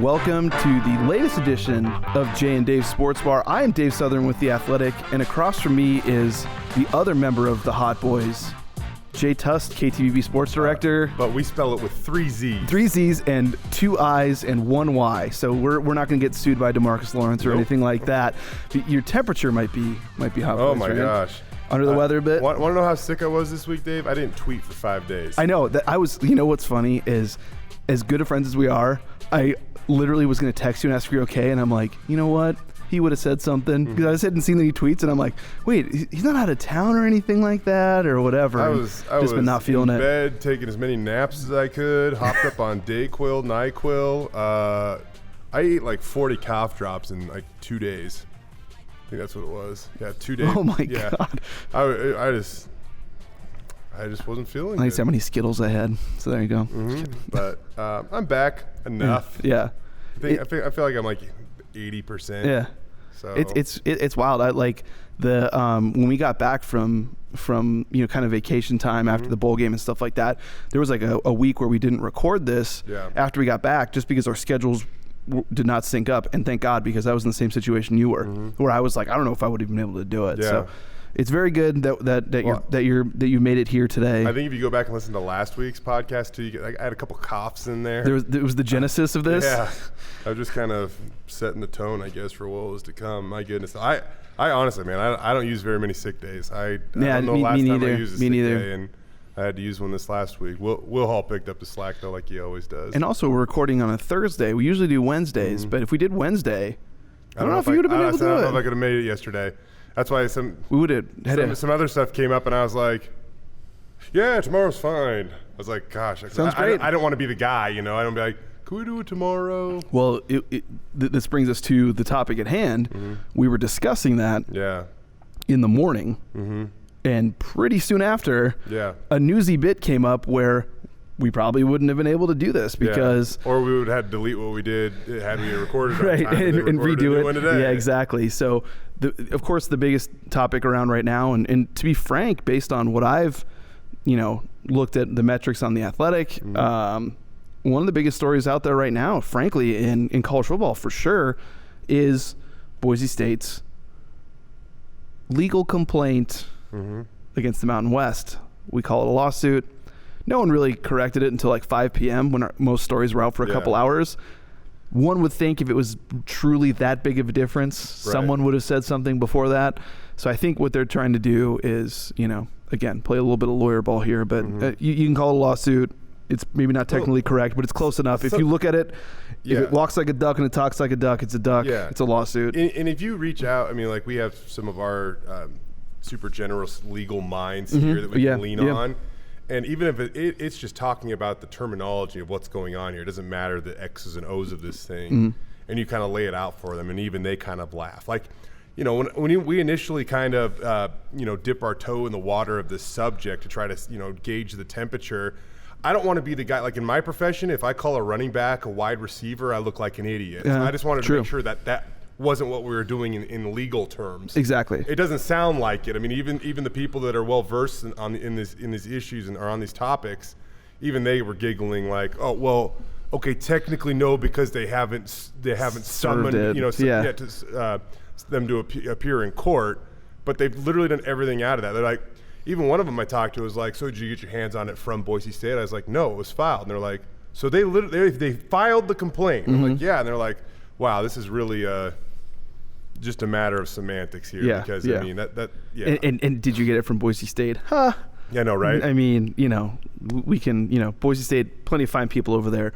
Welcome to the latest edition of Jay and Dave's Sports Bar. I am Dave Southern with The Athletic, and across from me is the other member of the Hot Boys, Jay Tust, KTVB Sports Director. But we spell it with 3 Z's. 3 Z's and 2 I's and 1 Y. So we're not going to get sued by DeMarcus Lawrence or anything like that. Your temperature might be Hot Boys. Oh my right? gosh. Under the weather a bit? Want to know how sick I was this week, Dave? I didn't tweet for 5 days. I know. That I was. You know what's funny is, as good of friends as we are, I literally was going to text you and ask if you're okay, and I'm like, you know what? He would have said something because I just hadn't seen any tweets, and I'm like, wait, he's not out of town or anything like that or whatever. I was been not feeling in it. bed, taking as many naps as I could, hopped up on Dayquil, NyQuil. I ate like 40 cough drops in like 2 days. I think that's what it was. Yeah, 2 days. Oh my God. I just wasn't feeling Nice good. how many Skittles I had. So there you go. Mm-hmm. But I'm back enough. Yeah. I feel like I'm like 80%. Yeah. So It's wild. I like the when we got back from kind of vacation time after the bowl game and stuff like that. There was like a week where we didn't record this after we got back just because our schedules did not sync up, and thank God, because I was in the same situation you were, where I was like, I don't know if I would have been able to do it. Yeah. So it's very good that you made it here today. I think if you go back and listen to last week's podcast too, I had a couple coughs in there. There was the genesis of this. Yeah, I was just kind of setting the tone, I guess, for what was to come. My goodness, I honestly, man, I don't use very many sick days. I don't know last time I used a sick day, and I had to use one this last week. Will Hall picked up the slack though, like he always does. And also, we're recording on a Thursday. We usually do Wednesdays, but if we did Wednesday, I don't know if you would have been able to do it. I don't know if I could have made it yesterday. That's why some other stuff came up, and I was like, "Yeah, tomorrow's fine." I was like, "Gosh, sounds great." I don't want to be the guy, I don't be like, "Can we do it tomorrow?" Well, this brings us to the topic at hand. We were discussing that in the morning, and pretty soon after, a newsy bit came up where we probably wouldn't have been able to do this because or we would have had to delete what we did had we recorded right and redo it. Today. Yeah, exactly. So of course the biggest topic around right now, and to be frank, based on what I've looked at the metrics on The Athletic, one of the biggest stories out there right now, frankly, in college football for sure, is Boise State's legal complaint against the Mountain West. We call it a lawsuit. No one really corrected it until like 5 p.m. when most stories were out for a couple hours. One would think if it was truly that big of a difference, someone would have said something before that. So I think what they're trying to do is, again, play a little bit of lawyer ball here, but you can call it a lawsuit. It's maybe not technically correct, but it's close enough. If you look at it, if it walks like a duck and it talks like a duck, it's a duck. Yeah. It's a lawsuit. And if you reach out, like we have some of our super generous legal minds here that we can lean on. And even if it's just talking about the terminology of what's going on here, it doesn't matter the X's and O's of this thing, and you kind of lay it out for them, and even they kind of laugh. Like, when we initially kind of, dip our toe in the water of this subject to try to, gauge the temperature, I don't want to be the guy, like in my profession, if I call a running back a wide receiver, I look like an idiot. I just wanted to make sure that wasn't what we were doing in legal terms. Exactly. It doesn't sound like it. Even the people that are well versed in these issues and are on these topics, even they were giggling like, "Oh, well, okay, technically no, because they haven't summoned them to appear in court, but they've literally done everything out of that." They're like, even one of them I talked to was like, "So did you get your hands on it from Boise State?" I was like, "No, it was filed." And they're like, "So they filed the complaint?" I'm like, "Yeah." And they're like, "Wow, this is really just a matter of semantics here." Because And did you get it from Boise State? Huh? Yeah, no, right? We can, Boise State, plenty of fine people over there,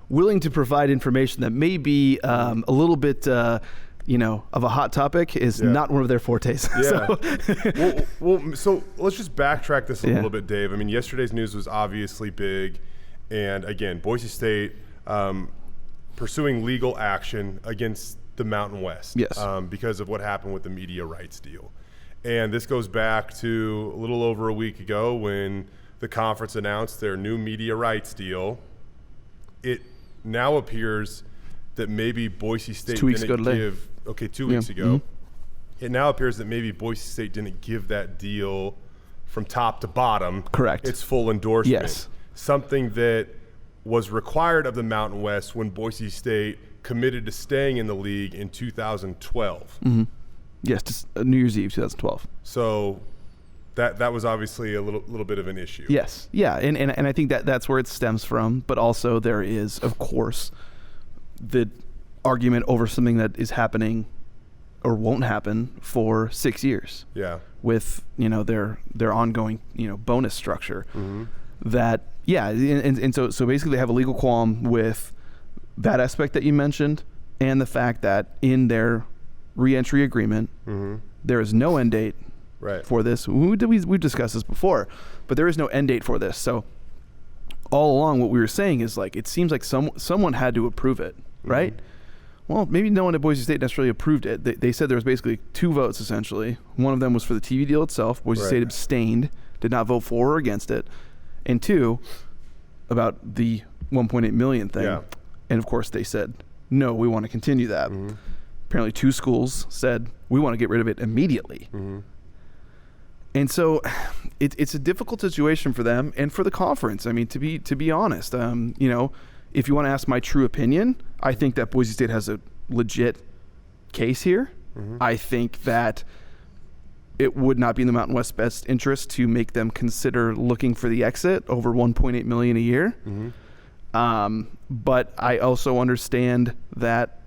willing to provide information that may be a little bit, of a hot topic is not one of their fortes. Yeah. So let's just backtrack this a little bit, Dave. Yesterday's news was obviously big, and again, Boise State pursuing legal action against the Mountain West because of what happened with the media rights deal. And this goes back to a little over a week ago when the conference announced their new media rights deal. It now appears that maybe Boise State didn't give – 2 weeks ago. It now appears that maybe Boise State didn't give that deal from top to bottom. Correct. Its full endorsement. Yes. Something that was required of the Mountain West when Boise State committed to staying in the league in 2012. Mm-hmm. Yes, just New Year's Eve 2012. So that was obviously a little bit of an issue. Yes, yeah, and I think that's where it stems from. But also there is, of course, the argument over something that is happening or won't happen for 6 years. Yeah. With their ongoing bonus structure. Mm-hmm. That and so basically they have a legal qualm with that aspect that you mentioned, and the fact that in their re-entry agreement, mm-hmm. there is no end date for this. We've discussed this before, but there is no end date for this. So all along, what we were saying is like it seems like someone had to approve it, right? Mm-hmm. Well, maybe no one at Boise State necessarily approved it. They said there was basically 2 votes essentially. One of them was for the TV deal itself. Boise State abstained, did not vote for or against it, and 2 about the $1.8 million thing. Yeah. And of course, they said no, we want to continue that. Mm-hmm. Apparently, 2 schools said we want to get rid of it immediately. Mm-hmm. And so, it's a difficult situation for them and for the conference. I mean, to be honest, if you want to ask my true opinion, I think that Boise State has a legit case here. Mm-hmm. I think that it would not be in the Mountain West's best interest to make them consider looking for the exit over $1.8 million a year. Mm-hmm. But I also understand that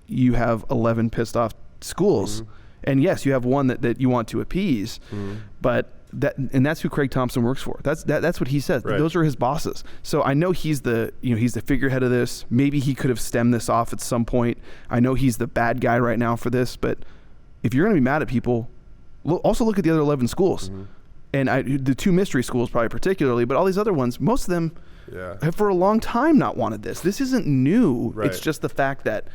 you have 11 pissed off schools. Mm-hmm. And yes, you have one that you want to appease, mm-hmm. but that's who Craig Thompson works for. That's what he says. Right. Those are his bosses. So I know he's the figurehead of this. Maybe he could have stemmed this off at some point. I know he's the bad guy right now for this, but if you're going to be mad at people, also look at the other 11 schools. Mm-hmm. And the 2 mystery schools probably particularly, but all these other ones, most of them have for a long time not wanted this. This isn't new. Right. It's just the fact that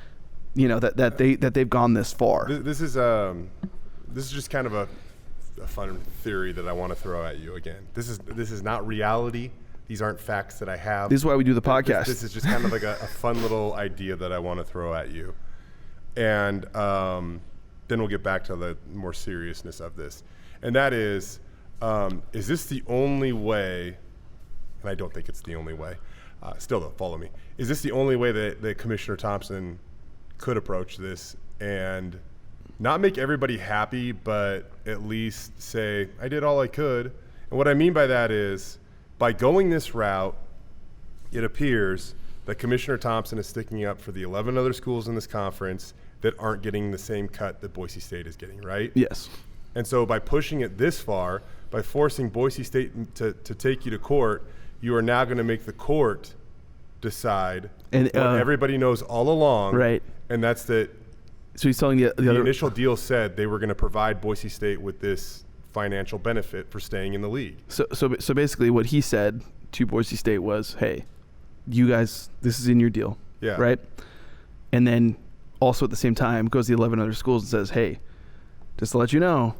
that they've gone this far. This is just kind of a fun theory that I want to throw at you again. This is not reality. These aren't facts that I have. This is why we do the podcast. This is just kind of like a fun little idea that I want to throw at you. And then we'll get back to the more seriousness of this. And that is this the only way, and I don't think it's the only way, still though, follow me. Is this the only way that Commissioner Thompson could approach this and not make everybody happy, but at least say, I did all I could? And what I mean by that is, by going this route, it appears that Commissioner Thompson is sticking up for the 11 other schools in this conference that aren't getting the same cut that Boise State is getting, right? Yes. And so by pushing it this far, by forcing Boise State to take you to court, you are now going to make the court decide what everybody knows all along. Right. And that's that. So he's telling the other initial deal said they were going to provide Boise State with this financial benefit for staying in the league. So basically what he said to Boise State was, hey, you guys, this is in your deal. Yeah. Right? And then also at the same time goes to the 11 other schools and says, hey, just to let you know,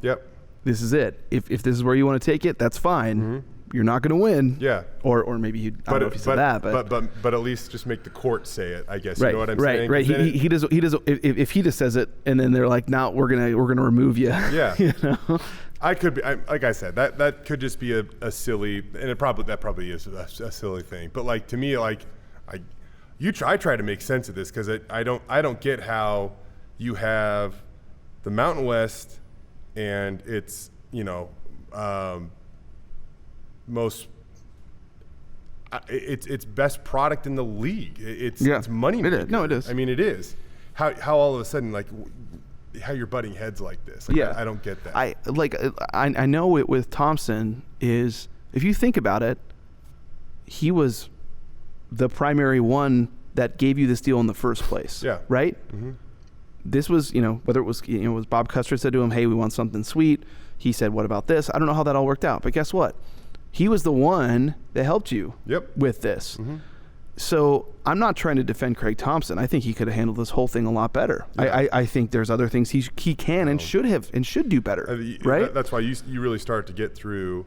this is it. If this is where you want to take it, that's fine. Mm-hmm. You're not going to win. Yeah. Or maybe I don't know if he said that, but at least just make the court say it, I guess. Right, you know what I'm saying? Right. He does. If he just says it, and then they're like, "No, we're gonna remove you." Yeah. You know? I could be, like I said, that could just be a silly, and that probably is a silly thing. But like to me, like I try to make sense of this because I don't get how you have the Mountain West and it's it's best product in the league. It's money maker. It is. No, it is. I mean, it is. How all of a sudden, like, how you're butting heads like this? Like, I don't get that. I know it with Thompson is, if you think about it, he was the primary one that gave you this deal in the first place. Yeah. Right? Mm-hmm. This was, whether it was, was Bob Custer said to him, hey, we want something sweet. He said, what about this? I don't know how that all worked out, but guess what? He was the one that helped you with this. Mm-hmm. So I'm not trying to defend Craig Thompson. I think he could have handled this whole thing a lot better. Yeah. I think there's other things he can and should have and should do better. Right? That's why you really start to get through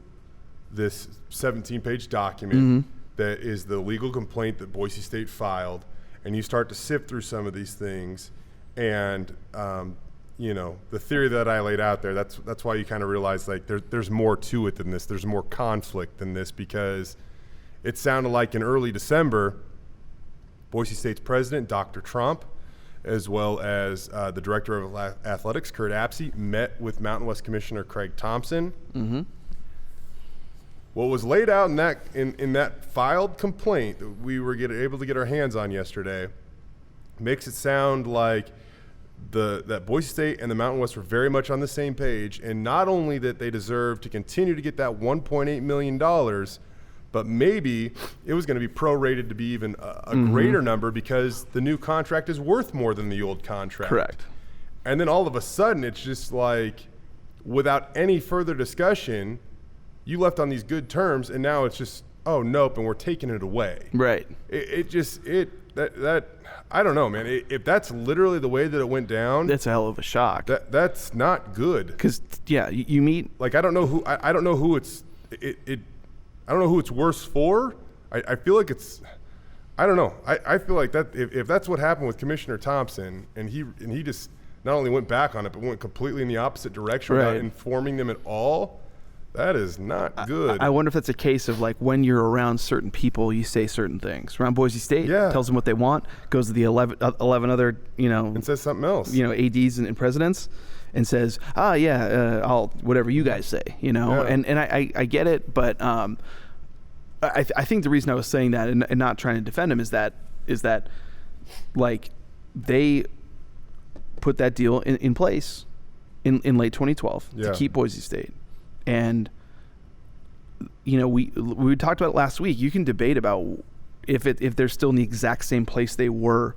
this 17-page document that is the legal complaint that Boise State filed, and you start to sift through some of these things. And the theory that I laid out there, that's why you kind of realize like there's more to it than this. There's more conflict than this, because it sounded like in early December, Boise State's president, Dr. Trump, as well as the director of athletics, Kurt Apsey, met with Mountain West Commissioner Craig Thompson. Mm-hmm. What was laid out in that filed complaint that we were able to get our hands on yesterday makes it sound like that Boise State and the Mountain West were very much on the same page, and not only that they deserve to continue to get that $1.8 million, but maybe it was going to be prorated to be even a greater number because the new contract is worth more than the old contract. Correct. And then all of a sudden, it's just like, without any further discussion, you left on these good terms, and now it's just, oh, nope, and we're taking it away. Right. That I don't know, man. If that's literally the way that it went down, that's a hell of a shock. That's not good. Because you meet, like, I don't know who it's worse for. I feel like it's, I don't know. I feel like that if that's what happened with Commissioner Thompson, and he just not only went back on it, but went completely in the opposite direction without informing them at all. That is not good. I wonder if that's a case of, like, when you're around certain people, you say certain things. Around Boise State, tells them what they want, goes to the 11 other, and says something else. ADs and presidents, and says, I'll whatever you guys say, And I get it, but I think the reason I was saying that and not trying to defend him is that like, they put that deal in place in late 2012 to keep Boise State. And, we talked about it last week. You can debate about if they're still in the exact same place they were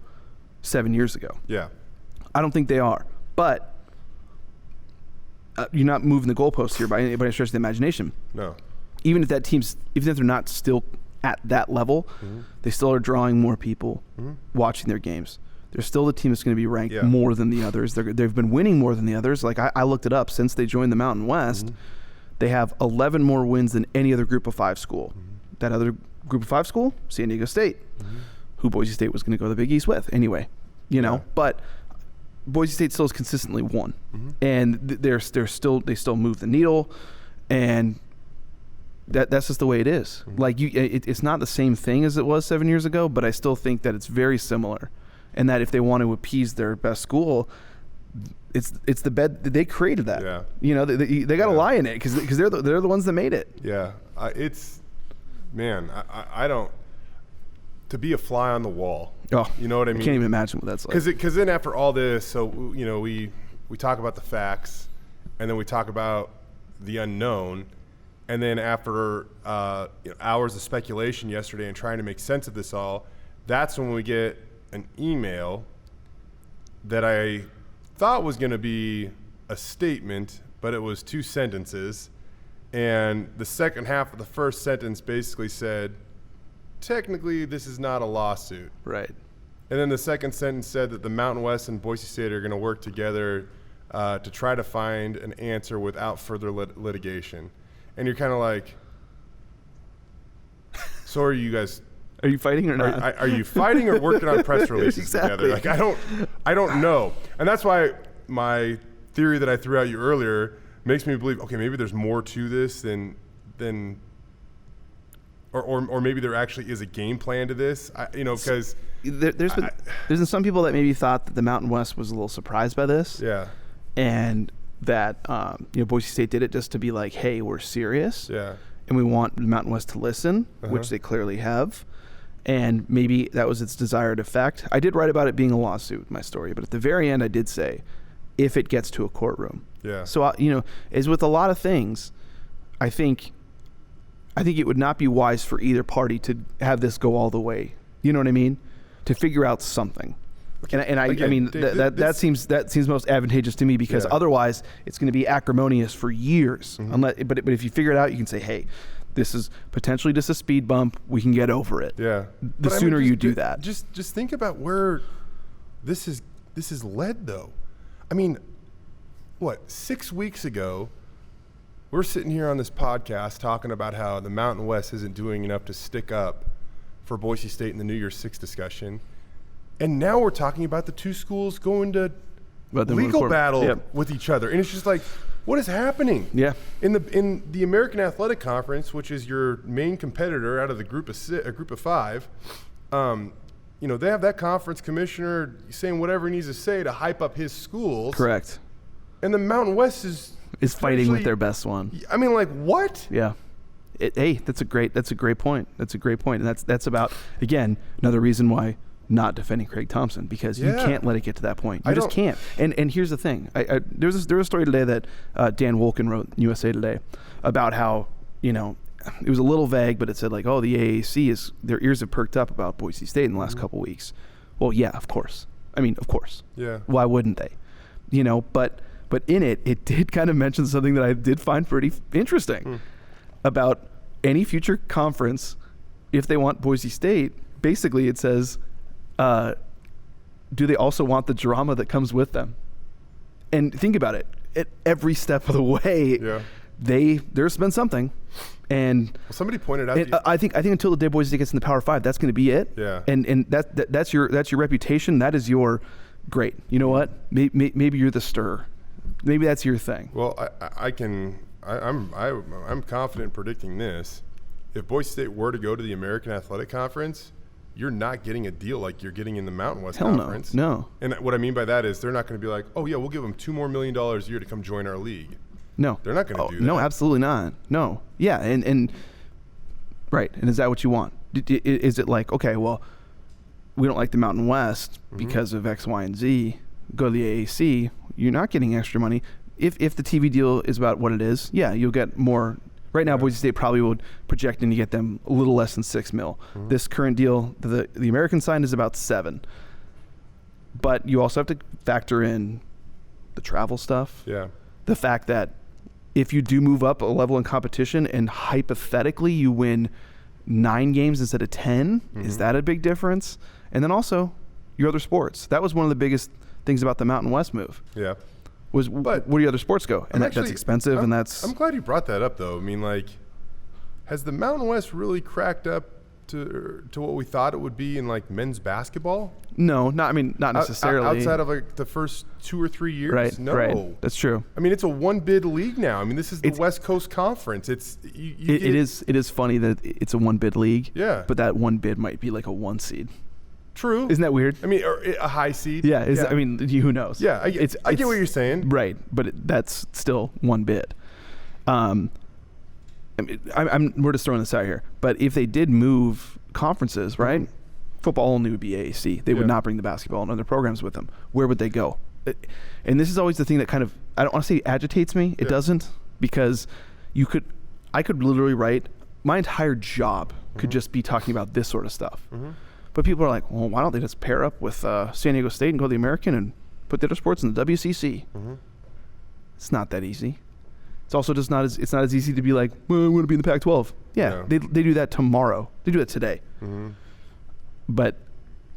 7 years ago. Yeah. I don't think they are. But you're not moving the goalposts here by any stretch of the imagination. No. Even if they're not still at that level, they still are drawing more people watching their games. They're still the team that's going to be ranked more than the others. They've been winning more than the others. Like, I looked it up. Since they joined the Mountain West, they have 11 more wins than any other Group of 5 school. That other Group of 5 school, San Diego State, who Boise State was going to go to the Big East with anyway. But Boise State still has consistently won, and they still move the needle, and that's just the way it is. Like, it's not the same thing as it was 7 years ago, but I still think that it's very similar, and that if they want to appease their best school, it's the bed they created that. Yeah. They got to lie in it because they're the ones that made it. Yeah. I don't, to be a fly on the wall. Oh, you know what I mean? I can't even imagine what that's like. Because then after all this, so we talk about the facts, and then we talk about the unknown, and then after hours of speculation yesterday and trying to make sense of this all, that's when we get an email that I thought was going to be a statement, but it was 2 sentences, and the second half of the first sentence basically said, technically this is not a lawsuit. Right. And then the second sentence said that the Mountain West and Boise State are going to work together to try to find an answer without further litigation. And you're kind of like, so are you guys... Are you fighting or not? Are you fighting or working on press releases together? Like, I don't know. And that's why my theory that I threw at you earlier makes me believe, okay, maybe there's more to this than or maybe there actually is a game plan to this. Because there's been some people that maybe thought that the Mountain West was a little surprised by this. Yeah. And that Boise State did it just to be like, hey, we're serious. Yeah. And we want the Mountain West to listen, which they clearly have. And maybe that was its desired effect. I did write about it being a lawsuit in my story, but at the very end I did say, if it gets to a courtroom. Yeah. So, as with a lot of things, I think it would not be wise for either party to have this go all the way. You know what I mean? To figure out something. And that seems most advantageous to me because otherwise it's going to be acrimonious for years. But if you figure it out, you can say, hey, this is potentially just a speed bump. We can get over it. Yeah. The sooner you do that. Just think about where this is led, though. I mean, 6 weeks ago, we're sitting here on this podcast talking about how the Mountain West isn't doing enough to stick up for Boise State in the New Year's Six discussion. And now we're talking about the two schools going to legal battle with each other. And it's just like, What is happening? Yeah. In the American Athletic Conference, which is your main competitor out of the group of five, they have that conference commissioner saying whatever he needs to say to hype up his schools. Correct. And the Mountain West is fighting with their best one. I mean, like, what? Yeah. That's a great point. That's a great point. And that's about, again, another reason why not defending Craig Thompson, because you can't let it get to that point. You just can't. And here's the thing. There was a story today that Dan Wolken wrote in USA Today about how, it was a little vague, but it said like, oh, the AAC their ears have perked up about Boise State in the last couple weeks. Well, yeah, of course. I mean, of course. Yeah. Why wouldn't they? But in it did kind of mention something that I did find pretty interesting about any future conference. If they want Boise State, basically it says, do they also want the drama that comes with them? And think about it. At every step of the way, there's been something. And somebody pointed out. I think until the day Boise State gets in the Power 5, that's going to be it. Yeah. And that's your reputation. That is your great. You know what? Maybe you're the stir. Maybe that's your thing. Well, I'm confident in predicting this. If Boise State were to go to the American Athletic Conference, you're not getting a deal like you're getting in the Mountain West Conference. No. And what I mean by that is they're not going to be like, oh yeah, we'll give them $2 more million a year to come join our league. No. They're not going to do that. No, absolutely not. No. Yeah, and right. And is that what you want? Is it like, okay, well, we don't like the Mountain West because of X, Y, and Z. Go to the AAC. You're not getting extra money. If the TV deal is about what it is, yeah, you'll get more. Right now, Boise State probably would project to get them a little less than $6 million. This current deal, the American side is about $7 million. But you also have to factor in the travel stuff. Yeah. The fact that if you do move up a level in competition and hypothetically you win 9 games instead of 10, is that a big difference? And then also your other sports. That was one of the biggest things about the Mountain West move. Yeah. Was where do your other sports go? And that's expensive, and that's... I'm glad you brought that up, though. I mean, like, has the Mountain West really cracked up to what we thought it would be in, like, men's basketball? No, not necessarily. Outside of, like, the first 2 or 3 years? Right, no. Right. That's true. I mean, it's a one-bid league now. I mean, this is the West Coast Conference. It is funny that it's a one-bid league. Yeah. But that one bid might be like a 1 seed. True. Isn't that weird? I mean, or a high seed. Yeah. I mean, who knows? Yeah, I get what you're saying. Right, but that's still 1 bid. I mean, we're just throwing this out here. But if they did move conferences, right, football only would be AAC. They would not bring the basketball and other programs with them. Where would they go? And this is always the thing that kind of, I don't want to say agitates me. It doesn't, because I could literally write, my entire job could just be talking about this sort of stuff. But people are like, well, why don't they just pair up with San Diego State and go to the American and put the other sports in the WCC? It's not that easy. It's also just not as easy to be like, well, I want to be in the Pac-12. Yeah. They do that tomorrow. They do it today. But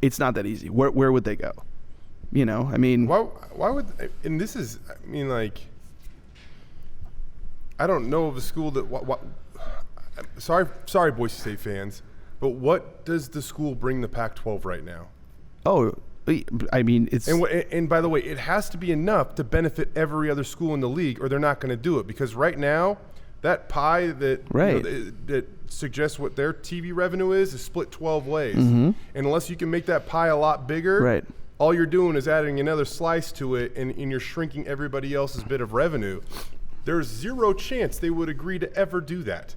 it's not that easy. Where would they go? I mean, why would? And this is, I mean, like, I don't know of a school that. Sorry, Boise State fans. But what does the school bring the Pac-12 right now? Oh, I mean, it's... And by the way, it has to be enough to benefit every other school in the league, or they're not going to do it. Because right now, that pie that that suggests what their TV revenue is split 12 ways. And unless you can make that pie a lot bigger, all you're doing is adding another slice to it, and you're shrinking everybody else's bit of revenue. There's zero chance they would agree to ever do that.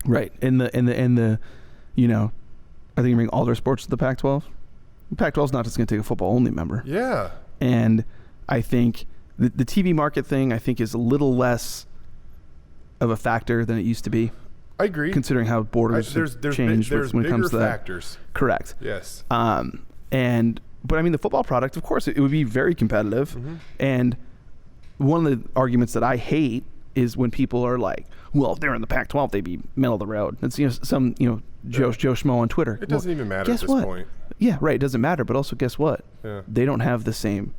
Right. And the I think you bring all their sports to the Pac-12. The Pac-12 is not just going to take a football-only member. Yeah. And I think the TV market thing, I think, is a little less of a factor than it used to be. I agree. Considering how borders change when it comes to that. Factors. Correct. Yes. But I mean, the football product, of course, it would be very competitive. And one of the arguments that I hate is when people are like, well, if they're in the Pac-12, they'd be middle of the road. That's some Joe Schmo on Twitter. It doesn't even matter at this point. Yeah, right. It doesn't matter. But also, guess what? Yeah. They don't have the same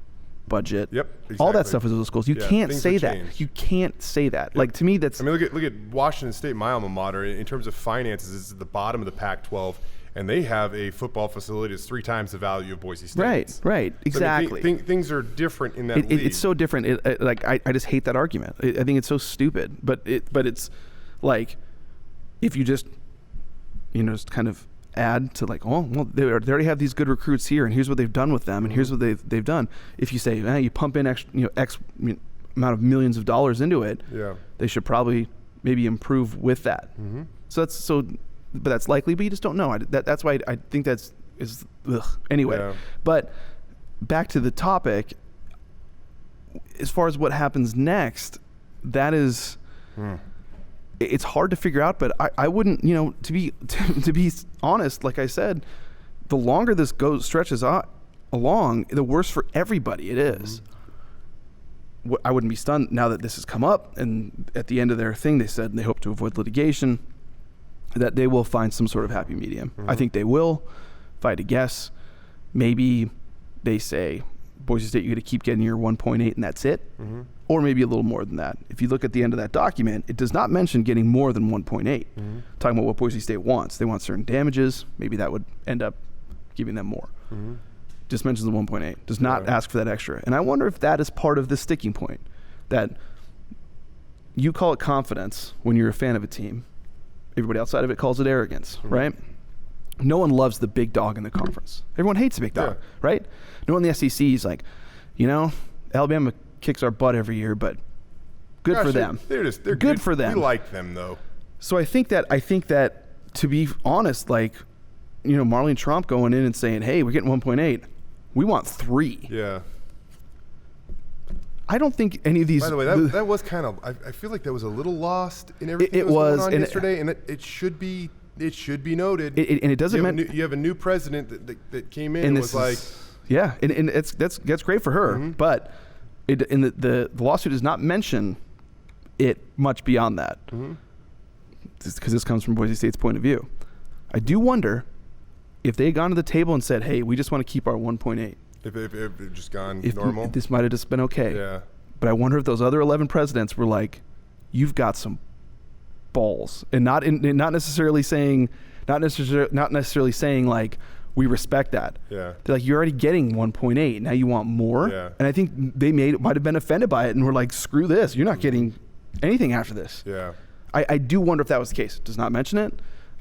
budget. Yep, exactly. All that stuff is those schools. You can't say that. Changed. You can't say that. Yep. Like, to me, that's... I mean, look at Washington State, my alma mater. In terms of finances, it's at the bottom of the Pac-12, and they have a football facility that's 3 times the value of Boise State. Right, exactly. So, I mean, things are different in that league. It's so different. I just hate that argument. I think it's so stupid. But it's like, if you just, just kind of add to like, oh, well, they already have these good recruits here, and here's what they've done with them, and here's what they've done. If you say, you pump in X amount of millions of dollars into it, they should probably maybe improve with that. But that's likely, but you just don't know. That's why I think is anyway. Yeah. But back to the topic, as far as what happens next, that is. It's hard to figure out, but I wouldn't, to be honest, like I said, the longer this stretches along, the worse for everybody it is. I wouldn't be stunned now that this has come up, and at the end of their thing, they said they hope to avoid litigation, that they will find some sort of happy medium. I think they will. If I had to guess, maybe they say, Boise State, you got to keep getting your 1.8 and that's it. Or maybe a little more than that. If you look at the end of that document, it does not mention getting more than 1.8. Talking about what Boise State wants. They want certain damages. Maybe that would end up giving them more. Just mentions the 1.8. Does not ask for that extra. And I wonder if that is part of the sticking point. That you call it confidence when you're a fan of a team. Everybody outside of it calls it arrogance, right? No one loves the big dog in the conference. Everyone hates the big dog, right? No one in the SEC is like, Alabama kicks our butt every year, but good for them. They're good for them. We like them, though. So I think that to be honest, like, Marlene Trump going in and saying, hey, we're getting 1.8. We want 3. Yeah. I don't think any of these... By the way, that was kind of... I feel like that was a little lost in everything that was going on yesterday, and it should be noted. And it doesn't... You have a new president that came in and was like... Yeah, and that's great for her, but the lawsuit does not mention it much beyond that, because this comes from Boise State's point of view. I do wonder if they had gone to the table and said, hey, we just want to keep our 1.8. If it just gone normal? This might have just been okay. Yeah. But I wonder if those other 11 presidents were like, you've got some balls. And not necessarily saying like, we respect that. Yeah. They're like, you're already getting 1.8. Now you want more? Yeah. And I think they might have been offended by it and were like, screw this. You're not getting anything after this. Yeah. I do wonder if that was the case. It does not mention it.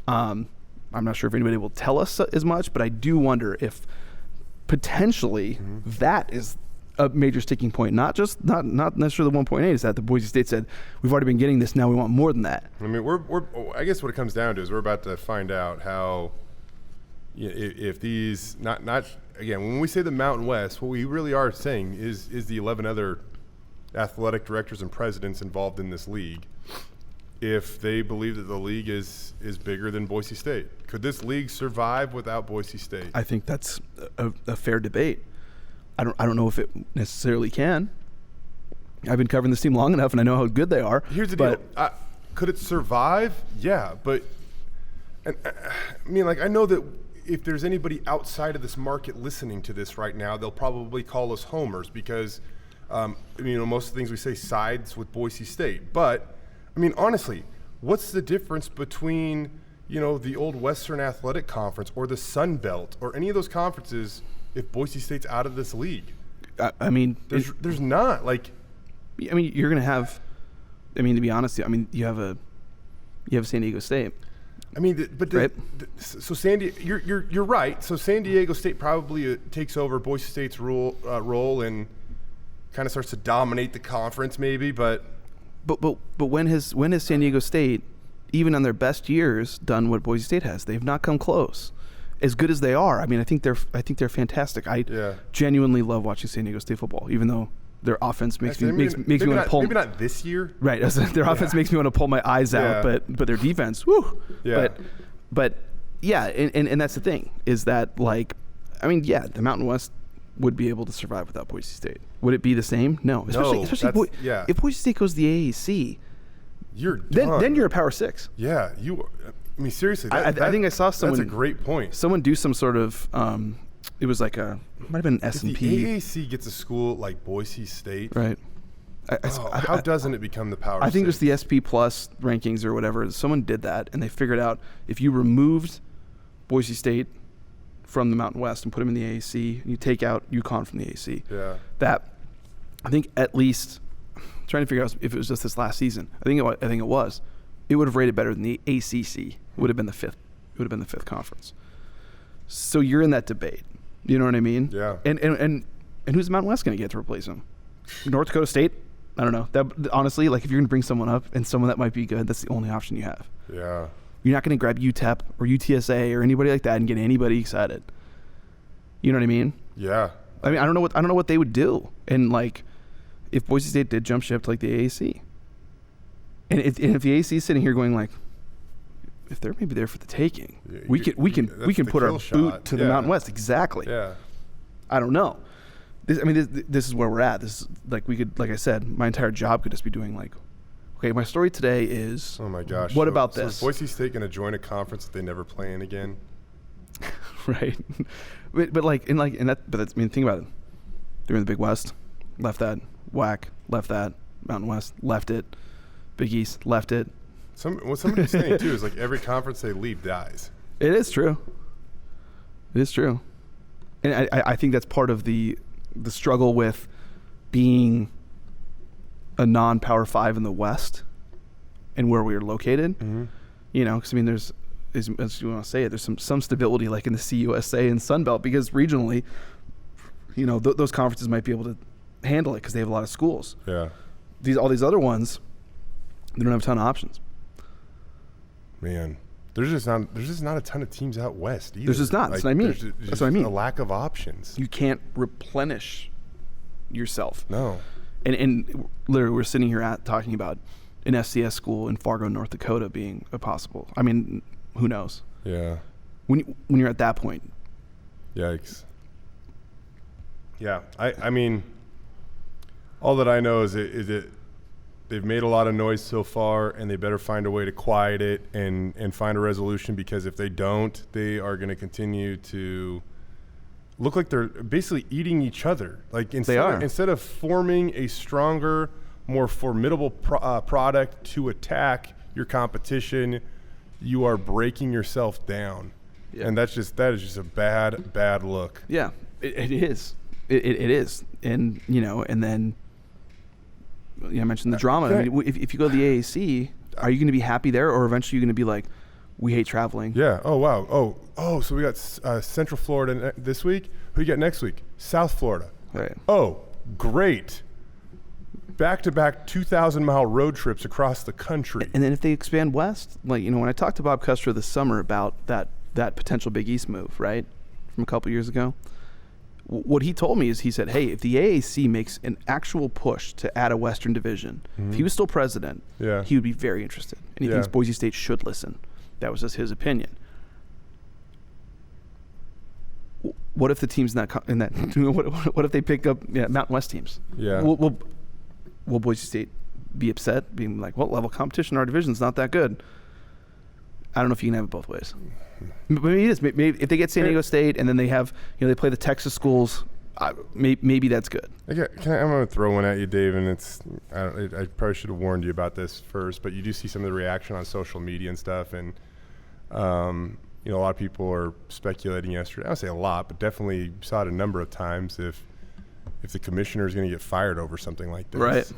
I'm not sure if anybody will tell us as much, but I do wonder if potentially that is a major sticking point. Not necessarily the 1.8 is that the Boise State said, we've already been getting this, now we want more than that. I mean, I guess what it comes down to is we're about to find out how, if these, not again, when we say the Mountain West, what we really are saying is the 11 other athletic directors and presidents involved in this league, if they believe that the league is bigger than Boise State. Could this league survive without Boise State? I think that's a fair debate. I don't know if it necessarily can. I've been covering this team long enough, and I know how good they are. Here's the deal. Could it survive? Yeah, but I mean, like, I know that if there's anybody outside of this market listening to this right now, they'll probably call us homers because, most of the things we say sides with Boise State. But, I mean, honestly, what's the difference between, the old Western Athletic Conference or the Sun Belt or any of those conferences if Boise State's out of this league? There's not. Like, you're going to have, to be honest, you have San Diego State. Right? So you're right. So San Diego State probably takes over Boise State's role and kind of starts to dominate the conference, maybe. But when has San Diego State, even on their best years, done what Boise State has? They've not come close. As good as they are, I think they're fantastic. I genuinely love watching San Diego State football, even though their offense makes me want to pull. Maybe not this year. Right, their offense makes me want to pull my eyes out, but their defense, whoo. Yeah. But yeah, and that's the thing is that the Mountain West would be able to survive without Boise State. Would it be the same? No. Especially if Boise State goes to the AAC, you're done. Then you're a Power 6. Yeah, seriously. I think I saw someone. That's a great point. Someone do some sort of it was like it might have been S&P. If the AAC gets a school like Boise State, right? How doesn't it become the power? I think it was the SP Plus rankings or whatever. Someone did that, and they figured out if you removed Boise State from the Mountain West and put them in the AAC, and you take out UConn from the AAC. Yeah. That, I think at least, I'm trying to figure out if it was just this last season. I think it was. It would have rated better than the ACC. It would have been the fifth. It would have been the fifth conference. So you're in that debate. You know what I mean? Yeah. And who's the Mountain West going to get to replace him? North Dakota State? I don't know. That honestly, like if you're going to bring someone up and someone that might be good, that's the only option you have. Yeah. You're not going to grab UTEP or UTSA or anybody like that and get anybody excited. You know what I mean? Yeah. I mean, I don't know what they would do. And like, if Boise State did jump ship to like the AAC, and if the AAC is sitting here going like, if they're maybe there for the taking, we can put our boot to the Mountain West. Exactly. Yeah. I don't know. This is where we're at. This is like like I said, my entire job could just be doing like, okay, my story today is. Oh my gosh. What about this? Is Boise State going to join a conference that they never play in again? Right. But think about it. They're in the Big West, left that, whack, left that, Mountain West, left it, Big East, left it. What somebody's saying too is like every conference they leave dies. It is true. It is true. And I think that's part of the struggle with being a non-Power 5 in the West and where we are located. Mm-hmm. You know, because I mean, there's, as you want to say it, there's some stability like in the CUSA and Sun Belt because regionally, you know, those conferences might be able to handle it because they have a lot of schools. Yeah. All these other ones, they don't have a ton of options. Man, there's just not a ton of teams out west either. There's just not. That's what I mean. That's what I mean. A lack of options. You can't replenish yourself. No. And literally, we're sitting here talking about an FCS school in Fargo, North Dakota being a possible. I mean, who knows? Yeah. When you're at that point. Yikes. Yeah. I mean, all that I know is it they've made a lot of noise so far, and they better find a way to quiet it and find a resolution, because if they don't, they are going to continue to look like they're basically eating each other. Like instead of forming a stronger, more formidable product to attack your competition, you are breaking yourself down. Yeah. And that is just a bad look. Yeah, it is. It is. And, you know, and then I mentioned the drama. I mean, if you go to the AAC, are you going to be happy there, or eventually you're going to be like, we hate traveling? Yeah. Oh, wow. Oh, so we got Central Florida this week. Who you got next week? South Florida. Right. Oh, great. Back-to-back 2,000-mile road trips across the country. And then if they expand west, like, you know, when I talked to Bob Custer this summer about that potential Big East move, right, from a couple years ago, what he told me is he said, hey, if the AAC makes an actual push to add a Western division, if he was still president, he would be very interested. And he thinks Boise State should listen. That was just his opinion. What if the teams in that what if they pick up Mountain West teams? Yeah. Will Boise State be upset, being like, well, level competition, our division's not that good? I don't know if you can have it both ways. Maybe it is. Maybe if they get San Diego State and then they have, you know, they play the Texas schools, maybe that's good. I'm going to throw one at you, Dave, and I probably should have warned you about this first, but you do see some of the reaction on social media and stuff, and you know, a lot of people are speculating yesterday. I don't say a lot, but definitely saw it a number of times if the commissioner is going to get fired over something like this. Right.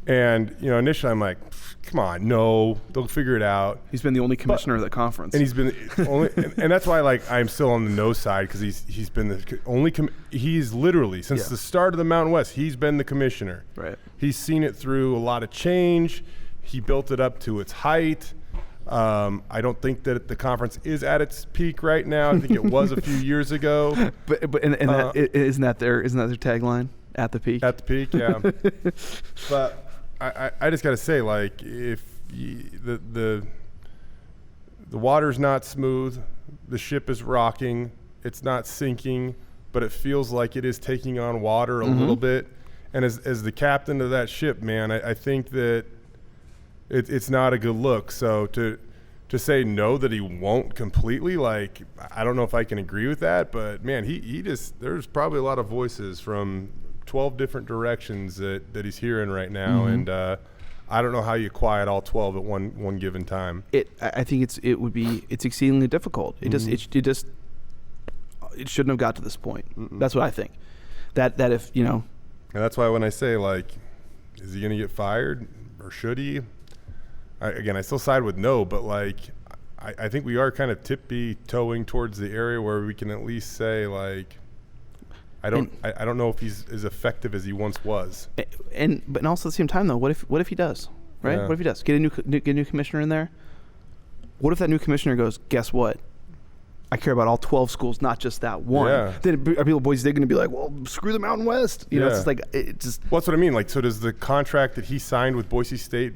And, you know, initially I'm like, come on, no, they'll figure it out. He's been the only commissioner of the conference. And he's been only, and that's why, like, I'm still on the no side, because he's been the only, he's literally, since the start of the Mountain West, he's been the commissioner. Right. He's seen it through a lot of change. He built it up to its height. I don't think that the conference is at its peak right now. I think it was a few years ago. But isn't that their tagline? At the peak. At the peak, yeah. But I just got to say, like, if the water's not smooth, the ship is rocking, it's not sinking, but it feels like it is taking on water a little bit. And as the captain of that ship, man, I think that it's not a good look. So to to say no that he won't completely, like, I don't know if I can agree with that, but man, he just, there's probably a lot of voices from 12 different directions that he's hearing right now. And I don't know how you quiet all 12 at one given time. I think it's exceedingly difficult. It shouldn't have got to this point. That's what I think. That if, you know. And that's why when I say, like, is he going to get fired or should he? I still side with no, but like I think we are kind of tippy-toeing towards the area where we can at least say, like, I don't know if he's as effective as he once was. But also at the same time though, what if he does, right? Yeah. What if he does? Get a new commissioner in there. What if that new commissioner goes, guess what? I care about all 12 schools, not just that one. Yeah. Then are people Boise State going to be like, well, screw the Mountain West? You know, it's just like it just. Well, that's what I mean. Like, so does the contract that he signed with Boise State,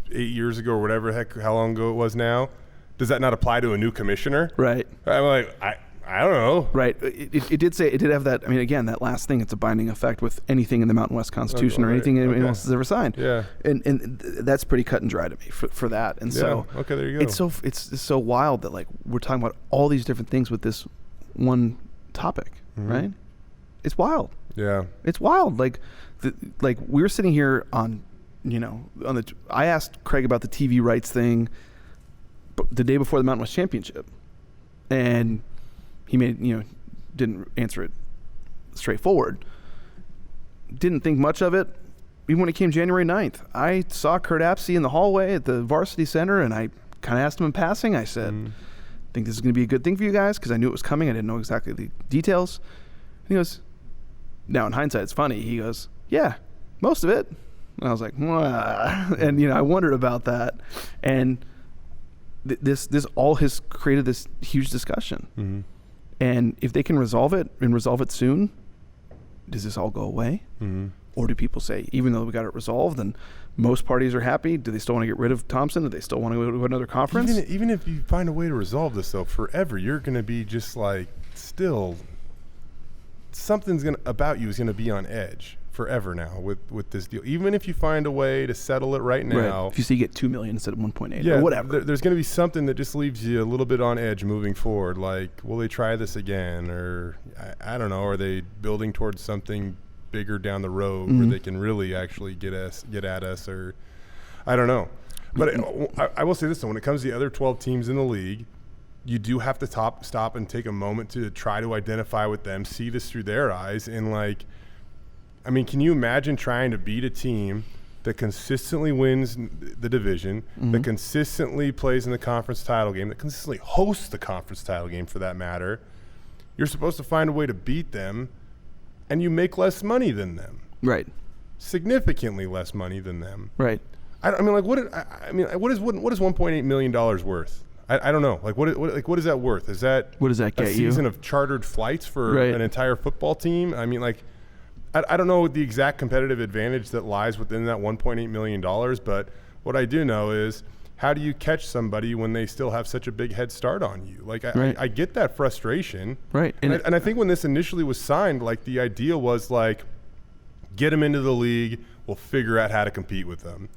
8 years ago or whatever how long ago it was now, does that not apply to a new commissioner? Right. I'm like, I don't know. Right. It did have that. I mean, again, that last thing, it's a binding effect with anything in the Mountain West Constitution or anything anyone else has ever signed. Yeah. And that's pretty cut and dry to me for that. And so okay, there you go. It's so wild that like we're talking about all these different things with this one topic, right? It's wild. Yeah. It's wild. Like we're sitting here on I asked Craig about the TV rights thing the day before the Mountain West Championship, and he didn't answer it straightforward. Didn't think much of it. Even when it came January 9th, I saw Kurt Apsey in the hallway at the Varsity Center, and I kind of asked him in passing. I said, think this is going to be a good thing for you guys, because I knew it was coming. I didn't know exactly the details. And he goes, now in hindsight, it's funny. He goes, yeah, most of it. And I was like, wah. And I wondered about that. And this all has created this huge discussion. And if they can resolve it soon, does this all go away? Or do people say, even though we got it resolved and most parties are happy, do they still want to get rid of Thompson? Do they still want to go to another conference? Even if you find a way to resolve this, though, forever, you're going to be just like, still, something's about you is going to be on edge forever now with this deal. Even if you find a way to settle it right now. Right. If you say you get $2 million instead of 1.8 or whatever. There's going to be something that just leaves you a little bit on edge moving forward. Like, will they try this again? Or, I don't know, are they building towards something bigger down the road where they can really actually get at us? Or, I don't know. But I will say this, though, when it comes to the other 12 teams in the league, you do have to stop and take a moment to try to identify with them, see this through their eyes, and like, I mean, can you imagine trying to beat a team that consistently wins the division, that consistently plays in the conference title game, that consistently hosts the conference title game for that matter? You're supposed to find a way to beat them, and you make less money than them. Right. Significantly less money than them. Right. What is $1.8 million worth? I don't know. Like, what is that worth? Is that what does that get a season of chartered flights for an entire football team? I mean, like, I don't know the exact competitive advantage that lies within that $1.8 million, but what I do know is, how do you catch somebody when they still have such a big head start on you? Like, I get that frustration. Right. And I think when this initially was signed, like, the idea was, like, get them into the league, we'll figure out how to compete with them.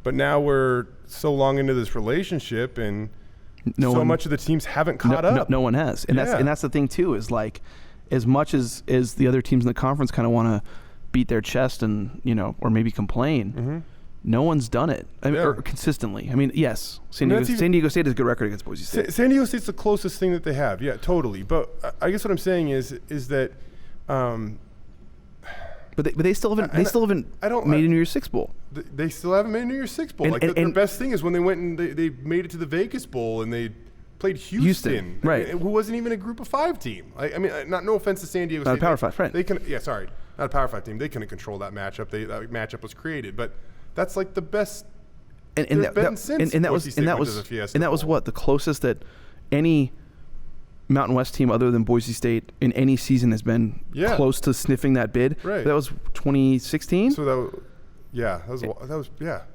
But now we're so long into this relationship, and much of the teams haven't caught up. No one has. And that's the thing, too, is, like, as much as the other teams in the conference kind of want to beat their chest and, or maybe complain, no one's done it. I mean, or consistently. I mean, yes, San Diego State has a good record against Boise State. San Diego State's the closest thing that they have. Yeah, totally. But I guess what I'm saying is that but they still haven't made a New Year's Six Bowl. They still haven't made a New Year's Six Bowl. The best thing is when they went and they made it to the Vegas Bowl and they played Houston, right? Who wasn't even a Group of 5 team. I mean, no offense to San Diego State, not a Power 5, right? They can, not a Power 5 team. They couldn't control that matchup. That matchup was created, but that's like the best. And that was what the closest that any Mountain West team other than Boise State in any season has been close to sniffing that bid. Right. That was 2016. So that was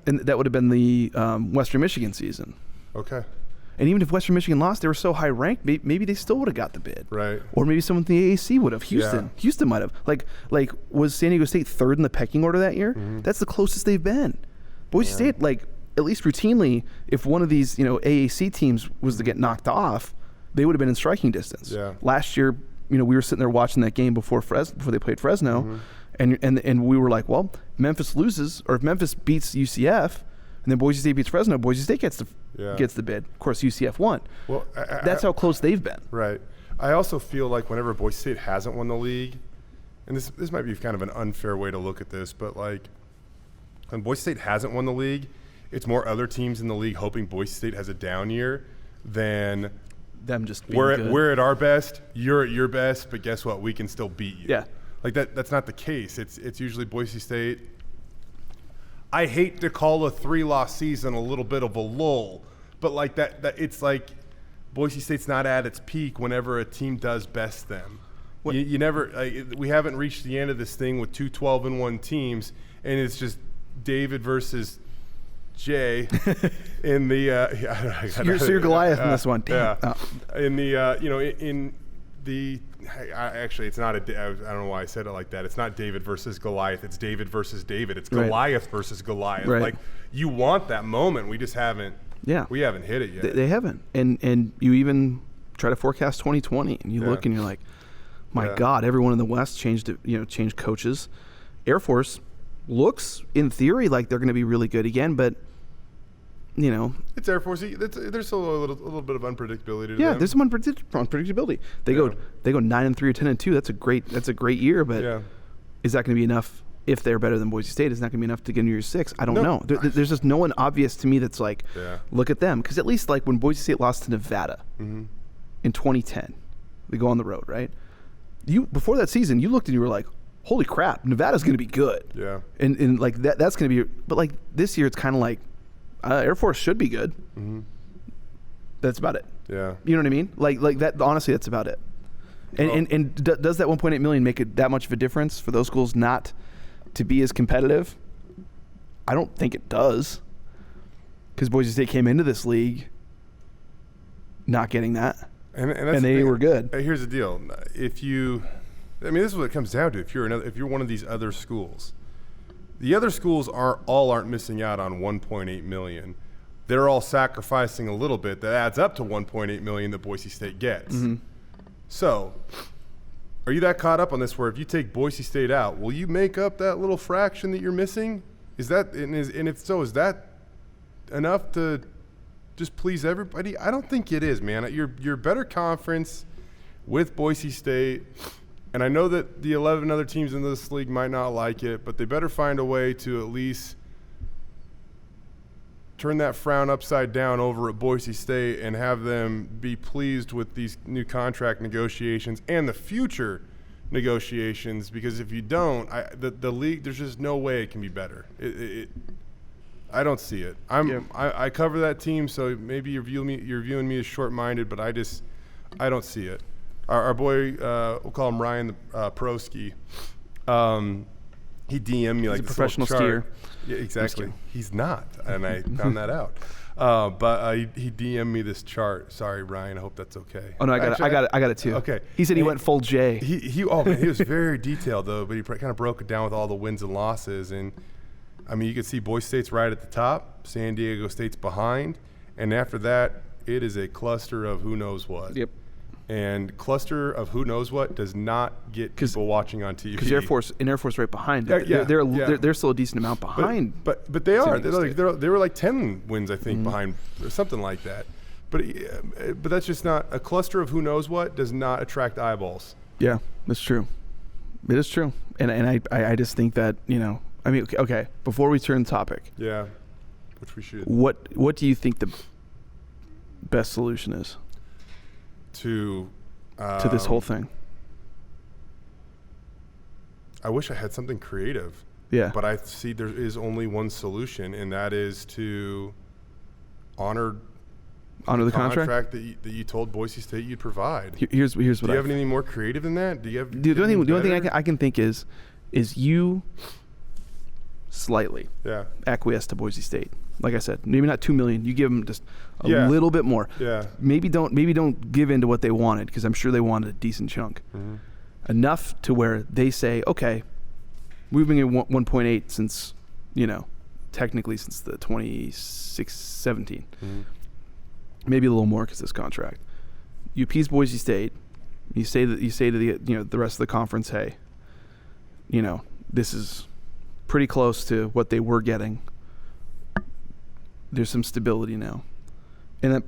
and that would have been the Western Michigan season. Okay. And even if Western Michigan lost, they were so high ranked, maybe they still would have got the bid. Right. Or maybe someone from the AAC would have. Houston might have. Like was San Diego State third in the pecking order that year? That's the closest they've been. Boise State, like, at least routinely, if one of these, AAC teams was to get knocked off, they would have been in striking distance. Yeah. Last year, we were sitting there watching that game before they played Fresno, and we were like, well, Memphis loses, or if Memphis beats UCF, and then Boise State beats Fresno, Boise State gets the bid. Of course, UCF won. Well, that's how close they've been. Right. I also feel like whenever Boise State hasn't won the league, and this might be kind of an unfair way to look at this, but like when Boise State hasn't won the league, it's more other teams in the league hoping Boise State has a down year than them just being good. We're at our best, you're at your best, but guess what? We can still beat you. Yeah. Like that's not the case. It's usually Boise State. I hate to call a 3-loss season a little bit of a lull, but like that it's like Boise State's not at its peak whenever a team does best them. You never we haven't reached the end of this thing with 2 12-1 teams, and it's just David versus Jay in the so you're Goliath in this one. Damn. Yeah. In the in the actually it's not I don't know why I said it like that. It's not David versus Goliath. It's David versus David. It's Goliath versus Goliath. Right. Like you want that moment. We just haven't. Yeah. We haven't hit it yet. They haven't. And you even try to forecast 2020, and you look and you're like, my God, everyone in the West changed coaches. Air Force looks in theory like they're going to be really good again, but it's Air Force. There's still a little bit of unpredictability to them. Yeah, there's some unpredictability. They go 9-3 or 10-2. That's a great year, but is that going to be enough? If they're better than Boise State, is that going to be enough to get into year 6? I don't know. There's just no one obvious to me that's like, look at them. Because at least like when Boise State lost to Nevada in 2010, they go on the road, right? Before that season, you looked and you were like, holy crap, Nevada's going to be good. Yeah. And like that's going to be, but like this year it's kind of like Air Force should be good. Mm-hmm. That's about it. Yeah. You know what I mean? Like that. Honestly, that's about it. And does that 1.8 million make it that much of a difference for those schools not to be as competitive? I don't think it does, because Boise State came into this league not getting that, and they were good. Here's the deal: this is what it comes down to. If you're one of these other schools, the other schools aren't missing out on 1.8 million. They're all sacrificing a little bit that adds up to 1.8 million that Boise State gets. Mm-hmm. So, are you that caught up on this where if you take Boise State out, will you make up that little fraction that you're missing? And if so, is that enough to just please everybody? I don't think it is, man. You're a better conference with Boise State, and I know that the 11 other teams in this league might not like it, but they better find a way to at least turn that frown upside down over at Boise State and have them be pleased with these new contract negotiations and the future negotiations, because if you don't, the league, there's just no way it can be better. I don't see it. I cover that team, so maybe you're viewing me as short-minded, but I don't see it. Our boy, we'll call him Ryan Prosky. He DM'd me like a professional skier. Yeah, exactly. He's not, and I found that out. But he DM'd me this chart. Sorry, Ryan. I hope that's okay. Oh no, I got it too. Okay. He said he went full J. He was very detailed though, but he kind of broke it down with all the wins and losses. And I mean, you can see Boise State's right at the top, San Diego State's behind, and after that, it is a cluster of who knows what. Yep. And cluster of who knows what does not get people watching on TV. Because Air Force right behind. They're still a decent amount behind. But they are. They were like 10 wins, I think, behind or something like that. But that's just not a cluster of who knows what does not attract eyeballs. Yeah, that's true. It is true. And I just think that, I mean, okay, before we turn the topic. Yeah, which we should. What do you think the best solution is? To this whole thing. I wish I had something creative. Yeah. But I see there is only one solution, and that is to honor the contract that you told Boise State you'd provide. Here's what do you have anything more creative than that? The only thing I can think is you slightly acquiesce to Boise State. Like I said, maybe not 2 million. You give them just a little bit more. Yeah. Maybe don't give in to what they wanted, because I'm sure they wanted a decent chunk. Mm-hmm. Enough to where they say, okay, we've been getting 1.8 since technically since the 2017. Maybe a little more because this contract. You appease Boise State. You say to the rest of the conference, hey, this is pretty close to what they were getting. There's some stability now. And that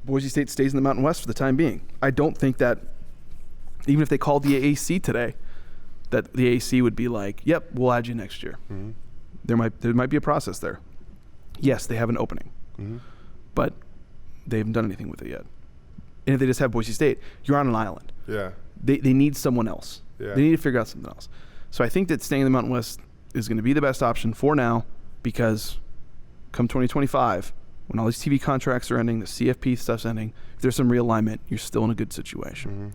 Boise State stays in the Mountain West for the time being. I don't think that even if they called the AAC today, that the AAC would be like, yep, we'll add you next year. There might be a process there. Yes, they have an opening, but they haven't done anything with it yet. And if they just have Boise State, you're on an island. Yeah. They need someone else. Yeah. They need to figure out something else. So I think that staying in the Mountain West is going to be the best option for now, because come 2025, when all these TV contracts are ending, the CFP stuff's ending, if there's some realignment, you're still in a good situation.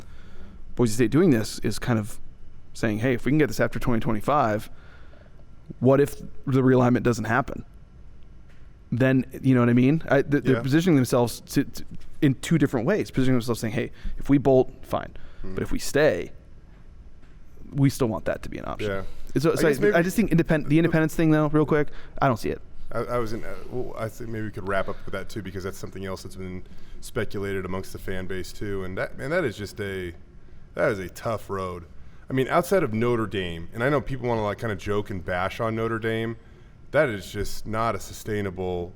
Boise State doing this is kind of saying, hey, if we can get this after 2025, what if the realignment doesn't happen? Then, you know what I mean? They're positioning themselves in two different ways. Positioning themselves saying, hey, if we bolt, fine. But if we stay, we still want that to be an option. Yeah. So I just think the independence thing, though, real quick, I don't see it. I think maybe we could wrap up with that, too, because that's something else that's been speculated amongst the fan base, too. And that is just that is a tough road. I mean, outside of Notre Dame, and I know people want to like kind of joke and bash on Notre Dame, that is just not a sustainable,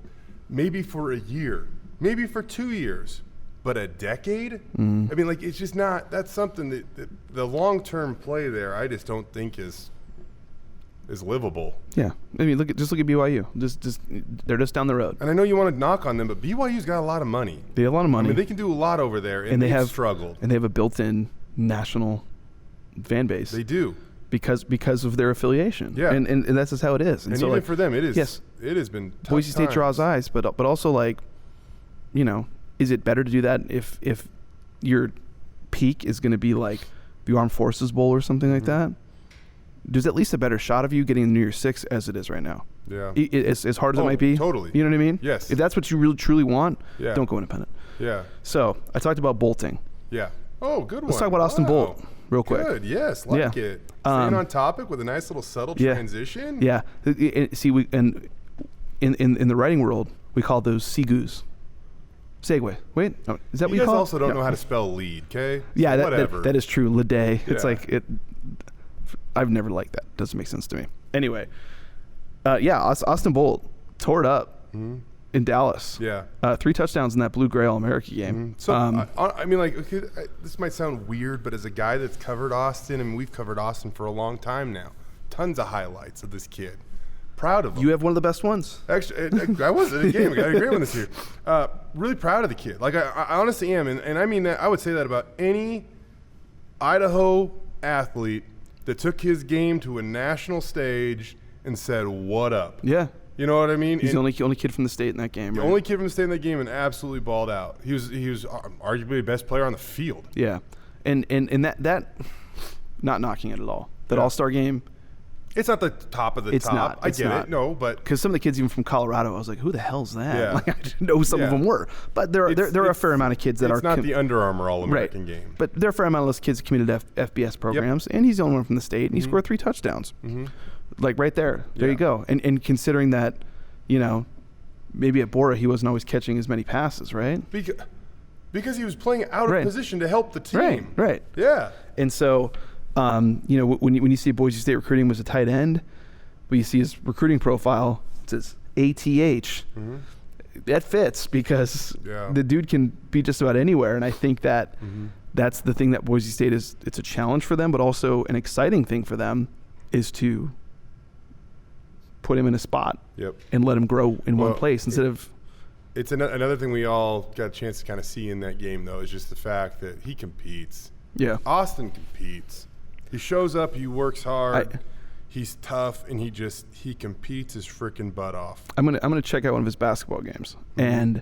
maybe for a year, maybe for 2 years, but a decade? I mean, like, it's just not, that's something that the long-term play there, I just don't think is livable. Yeah. I mean, look at BYU. Just they're just down the road. And I know you want to knock on them, but BYU's got a lot of money. They have a lot of money. I mean, they can do a lot over there, and they have struggled. And they have a built-in national fan base. They do. Because of their affiliation. Yeah. And that's just how it is. And so, even like, for them, it is. Yes. It has been tough Boise State times. draws eyes, but also, like, is it better to do that if your peak is going to be like the Armed Forces Bowl or something like that? There's at least a better shot of you getting in New Year's Six as it is right now. Yeah. As hard as it might be. Totally. You know what I mean? Yes. If that's what you really truly want, don't go independent. Yeah. So I talked about bolting. Yeah. Oh, good one. Let's talk about Austin Bolt real quick. Good. Yes. Like it. Staying on topic with a nice little subtle transition. Yeah. See, in the writing world, we call those segus. Segue. Wait, no, is that what you call it? You guys also don't know how to spell lead, okay? Yeah, so whatever. That is true. Leday. Yeah. It's like it. I've never liked that. Doesn't make sense to me. Anyway, Austin Bolt tore it up in Dallas. Yeah. 3 touchdowns in that Blue Gray All-America game. So, I mean, like, okay, this might sound weird, but as a guy that's covered Austin, and we've covered Austin for a long time now, tons of highlights of this kid. Proud of him. You have one of the best ones. Actually, I was in a game. I got a great one this year. Really proud of the kid. Like, I honestly am. And I mean that. I would say that about any Idaho athlete that took his game to a national stage and said, what up? Yeah. You know what I mean? He's the only kid from the state in that game, The right? only kid from the state in that game and absolutely balled out. He was arguably the best player on the field. Yeah. And that not knocking it at all. That All-Star game. It's not the top of the top. Not. I get it. No, but because some of the kids even from Colorado, I was like, who the hell's that? Yeah. Like, I didn't know who some of them were. But there are a fair amount of kids that are. It's not the Under Armour All-American game. But there are a fair amount of those kids committed FBS programs, and he's the only one from the state, and he scored 3 touchdowns. Like right there. There you go. And considering that, maybe at Borah he wasn't always catching as many passes, right? Because he was playing out of position to help the team. Right. Yeah. And so, when you see Boise State recruiting was a tight end, but you see his recruiting profile, it says ATH. That fits because the dude can be just about anywhere. And I think that that's the thing that Boise State is. It's a challenge for them, but also an exciting thing for them is to put him in a spot and let him grow in one place instead of. It's another thing we all got a chance to kind of see in that game, though, is just the fact that he competes. Yeah. Austin competes. He shows up, he works hard, he's tough, and he competes his freaking butt off. I'm gonna check out one of his basketball games, and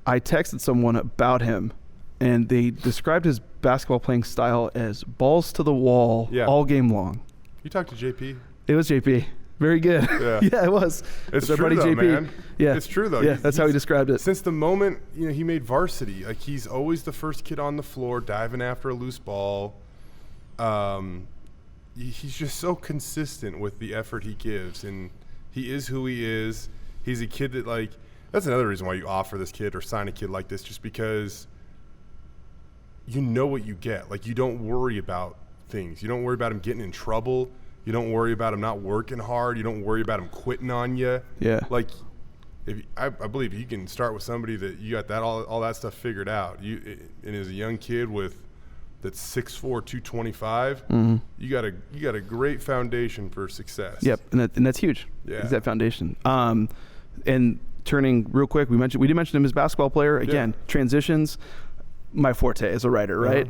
I texted someone about him, and they described his basketball playing style as balls to the wall all game long. You talked to JP? It was JP. Very good. Yeah, it was. It's true, buddy though, JP. man. Yeah, it's true though. Yeah, that's how he described it. Since the moment he made varsity, like he's always the first kid on the floor, diving after a loose ball. He's just so consistent with the effort he gives, and He is who he is. He's a kid that, like, that's another reason why you offer this kid or sign a kid like this, just because you know what you get. Like, you don't worry about things. You don't worry about him getting in trouble. You don't worry about him not working hard. You don't worry about him quitting on you. Yeah. Like, I believe you can start with somebody that you got that all that stuff figured out. And as a young kid that's 6'4", 225, you got a great foundation for success. Yep, and that's huge. Yeah, it's that foundation. And turning real quick, we did mention him as a basketball player. Again, transitions, my forte as a writer, right?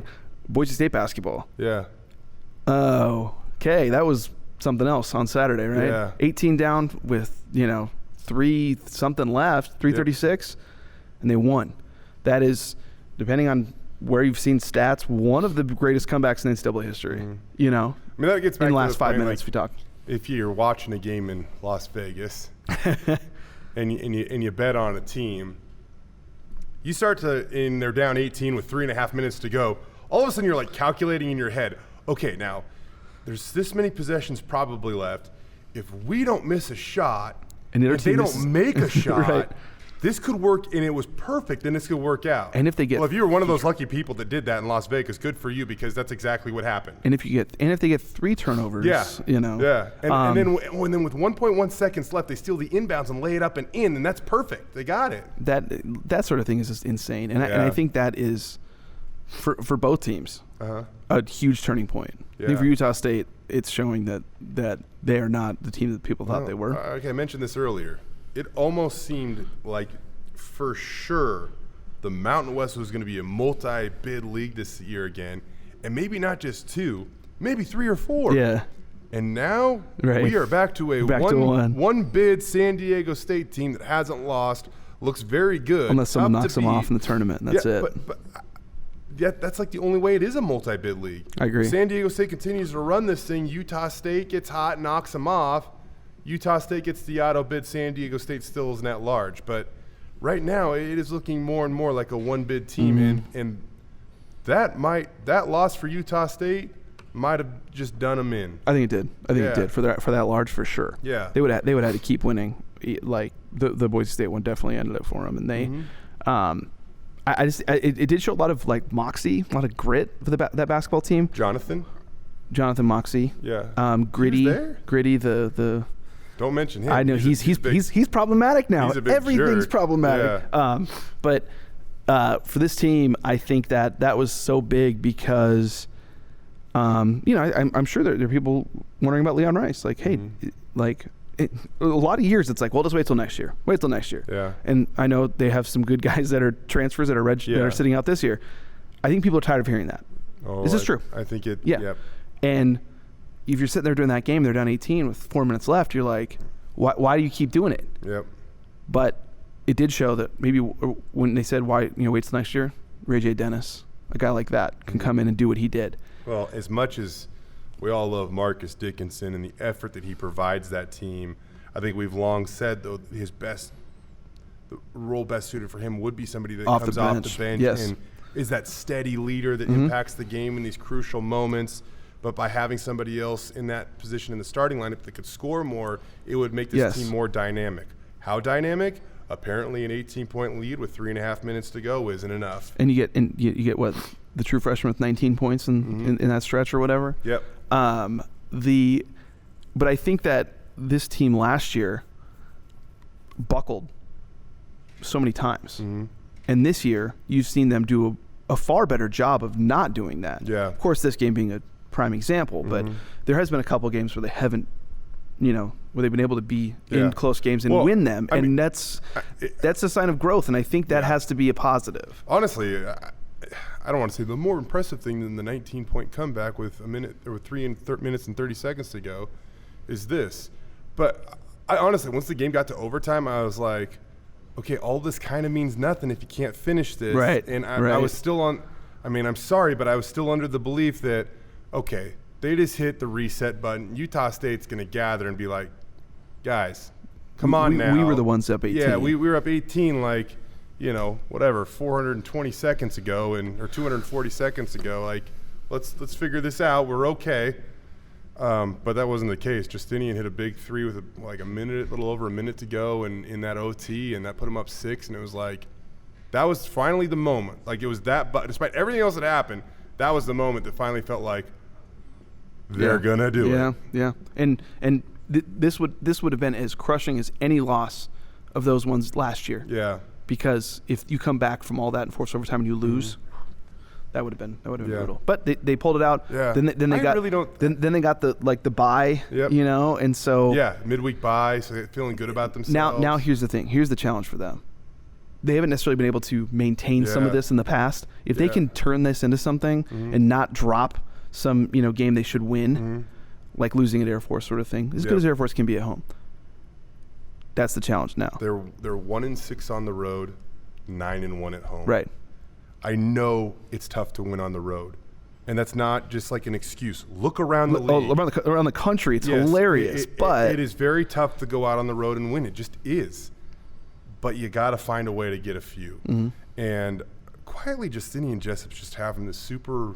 Boise State basketball. Yeah. Oh, okay, that was something else on Saturday, right? Yeah. 18 down with 3 something left, 3:36, and they won. That is, depending on where you've seen stats, one of the greatest comebacks in NCAA history. I mean, that gets back in the to last the 5 point, minutes. like, If you talk, if you're watching a game in Las Vegas and you bet on a team, you start and they're down 18 with 3.5 minutes to go. All of a sudden, you're like calculating in your head. Okay, now there's this many possessions probably left. If we don't miss a shot, and if they don't make a shot, right, this could work, and it was perfect, then this could work out. And if they get, if you were one of those lucky people that did that in Las Vegas, good for you, because that's exactly what happened. And if they get 3 turnovers, yeah, and then with 1.1 seconds left, they steal the inbounds and lay it up and in, and that's perfect. They got it. That sort of thing is just insane, and I think that is for both teams a huge turning point. I think for Utah State, it's showing that they are not the team that people thought they were. Okay, I mentioned this earlier. It almost seemed like for sure the Mountain West was going to be a multi-bid league this year again, and maybe not just 2, maybe 3 or 4. Yeah. And now we are back to a one bid San Diego State team that hasn't lost, looks very good. Unless someone knocks them off in the tournament, and that's it. But that's like the only way it is a multi-bid league. I agree. San Diego State continues to run this thing. Utah State gets hot, knocks them off. Utah State gets the auto bid. San Diego State still isn't at large. But right now, it is looking more and more like a one-bid team. And that loss for Utah State might have just done them in. I think it did. It did for that large for sure. Yeah. They would have had to keep winning. Like the Boise State one definitely ended it for them. And they it did show a lot of like moxie, a lot of grit for that basketball team. Jonathan Moxie. Yeah. Gritty. The Don't mention him. I know he's problematic now. He's a big Everything's jerk. problematic. Yeah. But for this team, I think that was so big because, I'm sure there are people wondering about Leon Rice. Like, hey, a lot of years it's like, well, just wait till next year. Yeah. And I know they have some good guys that are transfers that are sitting out this year. I think people are tired of hearing that. This is true. I think it. Yeah. Yep. And if you're sitting there during that game, they're down 18 with 4 minutes left. You're like, why do you keep doing it? Yep. But it did show that maybe when they said wait till next year, Ray J. Dennis, a guy like that, can come in and do what he did. Well, as much as we all love Marcus Dickinson and the effort that he provides that team, I think we've long said though the role best suited for him would be somebody that comes off the bench and is that steady leader that impacts the game in these crucial moments. But by having somebody else in that position in the starting lineup that could score more, it would make this team more dynamic. How dynamic? Apparently an 18-point lead with 3.5 minutes to go isn't enough. And you get what, the true freshman with 19 points in that stretch or whatever? Yep. But I think that this team last year buckled so many times. And this year, you've seen them do a far better job of not doing that. Yeah. Of course, this game being a prime example, but there has been a couple games where they haven't, where they've been able to be in close games and win them. And that's a sign of growth. And I think that has to be a positive. Honestly, I don't want to say the more impressive thing than the 19-point comeback with 3 minutes and 30 seconds to go is this. But I honestly, once the game got to overtime, I was like, okay, all this kind of means nothing if you can't finish this. Right. And I was still I'm sorry, but I was still under the belief that, okay, they just hit the reset button. Utah State's going to gather and be like, guys, come on now. We were the ones up 18. Yeah, we were up 18 like, 420 seconds ago or 240 seconds ago. Like, let's figure this out. We're okay. But that wasn't the case. Justinian hit a big three with a little over a minute to go in that OT, and that put him up 6. And it was like, that was finally the moment. Like, it was that, but despite everything else that happened, that was the moment that finally felt like they're gonna do it. Yeah. And this would have been as crushing as any loss of those ones last year. Yeah. Because if you come back from all that in forced overtime and you lose, that would have been brutal. But they pulled it out. Yeah. Then they got the bye. Yep. You know, and so midweek bye, so they're feeling good about themselves. Now here's the thing. Here's the challenge for them. They haven't necessarily been able to maintain some of this in the past. If they can turn this into something and not drop some game they should win, like losing at Air Force sort of thing, as good as Air Force can be at home. That's the challenge now. They're 1-6 on the road, 9-1 at home. Right. I know it's tough to win on the road, and that's not just like an excuse. Look around the league, around the country. It's hilarious, but it is very tough to go out on the road and win. It just is. But you got to find a way to get a few. And quietly, Justinian Jessup's just having this super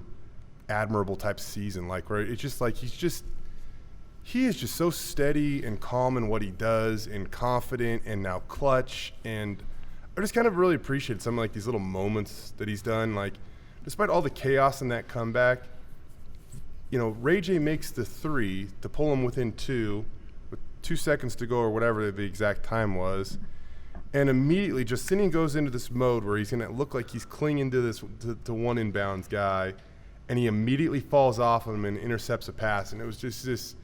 admirable type season. Like, where it's just like he is just so steady and calm in what he does, and confident, and now clutch. And I just kind of really appreciate some of like these little moments that he's done. Like, despite all the chaos in that comeback, Ray J makes the 3 to pull him within 2 with 2 seconds to go or whatever the exact time was. And immediately, Justinian goes into this mode where he's going to look like he's clinging to this to one inbounds guy, and he immediately falls off of him and intercepts a pass. And it was just this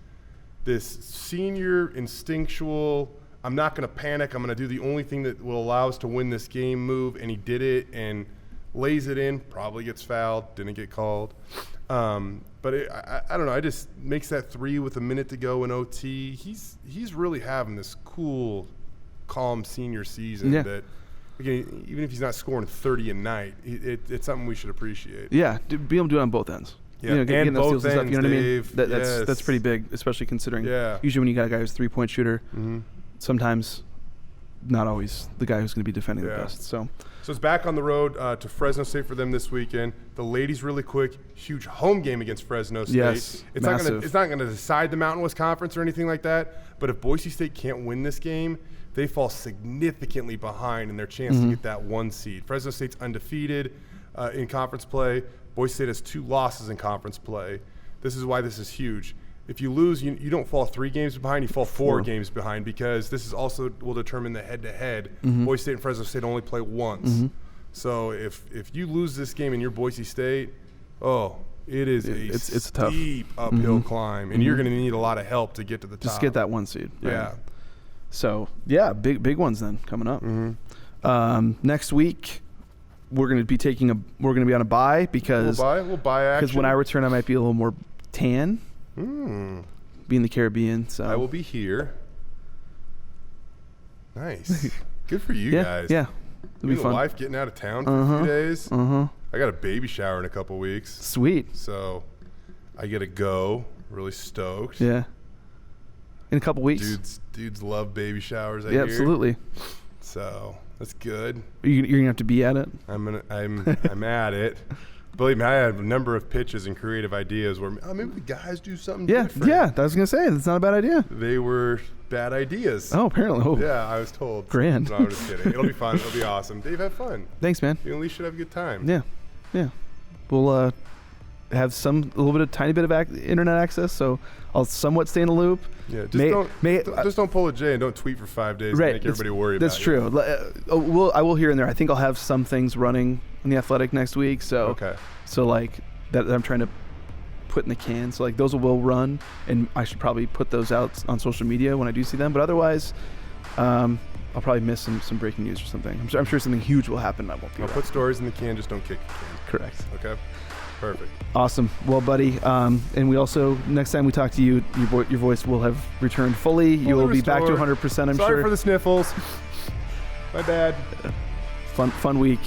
senior instinctual, I'm not going to panic, I'm going to do the only thing that will allow us to win this game move, and he did it and lays it in, probably gets fouled, didn't get called. But I don't know, I just makes that 3 with a minute to go in OT. He's really having this cool, calm senior season that, again, even if he's not scoring 30 a night, it's something we should appreciate. Yeah, be able to do it on both ends. Yeah, getting and those both steals and stuff, ends, what I mean? Dave. That's pretty big, especially considering usually when you got a guy who's 3-point shooter, sometimes not always the guy who's going to be defending the best. So it's back on the road to Fresno State for them this weekend. The ladies, really quick, huge home game against Fresno State. Yes, it's not going to decide the Mountain West Conference or anything like that. But if Boise State can't win this game, they fall significantly behind in their chance to get that 1 seed. Fresno State's undefeated in conference play. Boise State has 2 losses in conference play. This is why this is huge. If you lose, you don't fall 3 games behind, you fall 4 games behind, because this is also will determine the head-to-head. Boise State and Fresno State only play once. So if you lose this game and you're Boise State, it is a steep uphill climb, and you're going to need a lot of help to get to the top. Just get that 1 seed. Right? Yeah. So, big ones then coming up. Next week, we're going to be on a bye because we'll buy action. Because when I return, I might be a little more tan. Be in the Caribbean, so I will be here. Nice. Good for you guys. Yeah, it'll be fun. Wife getting out of town for a few days. I got a baby shower in a couple weeks. Sweet. So I get to go. Really stoked. Yeah. In a couple weeks. Dudes love baby showers. I hear. Absolutely. So that's good. You're gonna have to be at it. I'm at it. Believe me, I had a number of pitches and creative ideas where maybe the guys do something different. Yeah, I was going to say, that's not a bad idea. They were bad ideas. Oh, apparently. Oh. Yeah, I was told. Grand. No, I'm just kidding. It'll be fun. It'll be awesome. Dave, have fun. Thanks, man. You at least should have a good time. Yeah. We'll have tiny bit of internet access, so I'll somewhat stay in the loop. Yeah, just don't pull a J and don't tweet for 5 days right, and make everybody worry that's about you. That's true. I will here and there. I think I'll have some things running in the Athletic next week. So okay. So like that I'm trying to put in the can. So like those will run, and I should probably put those out on social media when I do see them. But otherwise, I'll probably miss some breaking news or something. I'm sure something huge will happen. I won't be. I'll put stories in the can. Just don't kick the can. Correct. Okay. Perfect. Awesome. Well, buddy, and we also, next time we talk to you, your voice will have returned fully. You will be back to 100%, I'm sure. Sorry for the sniffles. My bad. Fun week.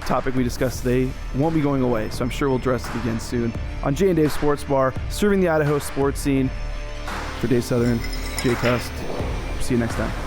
Topic we discussed today won't be going away, so I'm sure we'll address it again soon. On Jay and Dave Sports Bar, serving the Idaho sports scene. For Dave Southern, Jay Cust. See you next time.